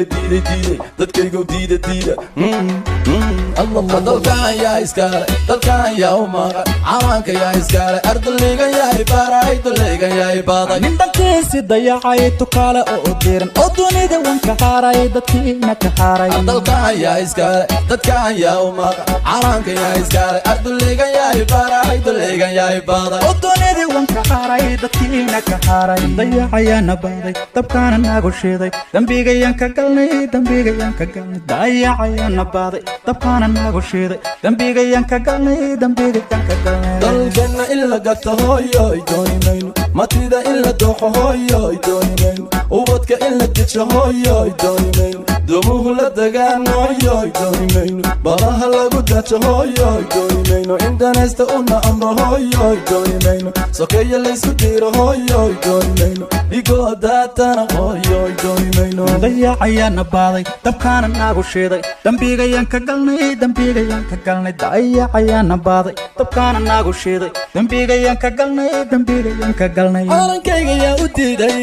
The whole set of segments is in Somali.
ديدي dadkaygu diida Allah dalkan yaa iskale dalkan yaa u maqan calanka yaa iskale ardayga yaa baray daleyga yaa baaday nin dalkiisi dayacay tukaale oo diiran oo dunida wanka haaray dadkiina ka haaray dalkan yaa iskale dadkan yaa u maqan calanka yaa iskale ardayga yaa baray daleyga yaa baaday oo dunida wanka haaray dadkiina ka haaray dayacayana baaday dabkaana nagu sheeday dambigayan ka dambigayan ka galnay dayacayana baaday dabkaana nagu sheeday dambigayan ka galnay dalkana illa gato hooyo doonayno matida illa dooxo hooyo doonayno ubadka illa dijo hooyo doonayno dumuhu la dagaan hooyo doonayno baraha lagu dajo hooyo doonayno indanaysta una amro hooyo doonayno sokeeya la isku diiro hooyo doonayno igo daatana hooyo doonayno dayacayana baaday dabkaana nagu sheeday dambigayan ka galnay dayacayana baaday dabkaana nagu sheeday dambigayan ka galnay calankayga yaa u diiday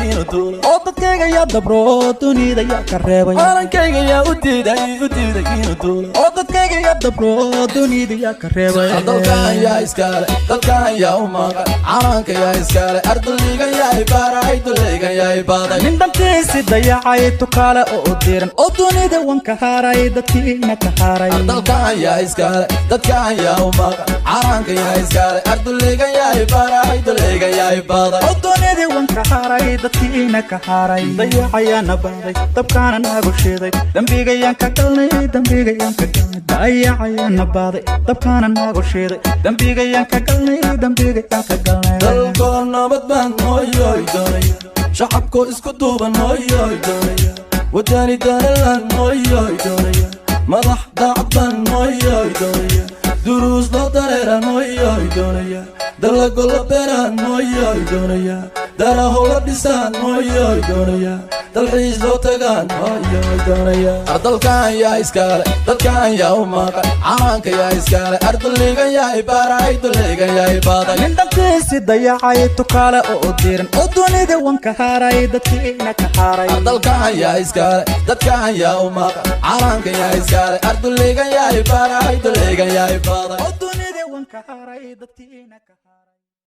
inuu duulo oo dadkayga yaa dabro dunida yaa ka reebay calankayga yaa u diiday inuu duulo oo dadkayga yaa dabro dunida yaa ka reebay dalkan yaa iskale dalkan yaa u maqan calanka yaa iskale ardayga yaa baray daleyga yaa baaday nin dalkiisi dayacay tukaale oo diiran oo dunida wanka haaray dadkiina ka haaray dalkan yaa iskale dadkan yaa u maqan calanka yaa iskale ardayga yaa baray daleyga yaa baaday oo dunida wanka haaray dadkiina ka haaray dayacayana baaday dabkaana nagu sheeday dambigayan ka galnay dayacayana baaday dabkaana nagu sheeday dambigayan ka galnay dalko nabad baan hooyo doonaya shacabko isku duuban hooyo doonaya wadani daralan hooyo doonaya madax daacad baan hooyo doonaya duruus loo dareeran hooyo doonaya dalago la beeraan hooyo doonaya daraho la dhisaan hooyo doonaya dalxiis loo tagaan hooyo doonaya dalkan yaa iskale dadkan yaa u maqan calanka yaa iskale ardayga yaa baray daleyga yaa baaday nin dalkiisi dayacay tukaale oo diiran oo dunida wanka haaray dadkiina ka haaray dalkan yaa iskale dadkan yaa u maqan calanka yaa iskale ardayga yaa baray daleyga yaa baaday oo dunida wanka haaray dadkiina ka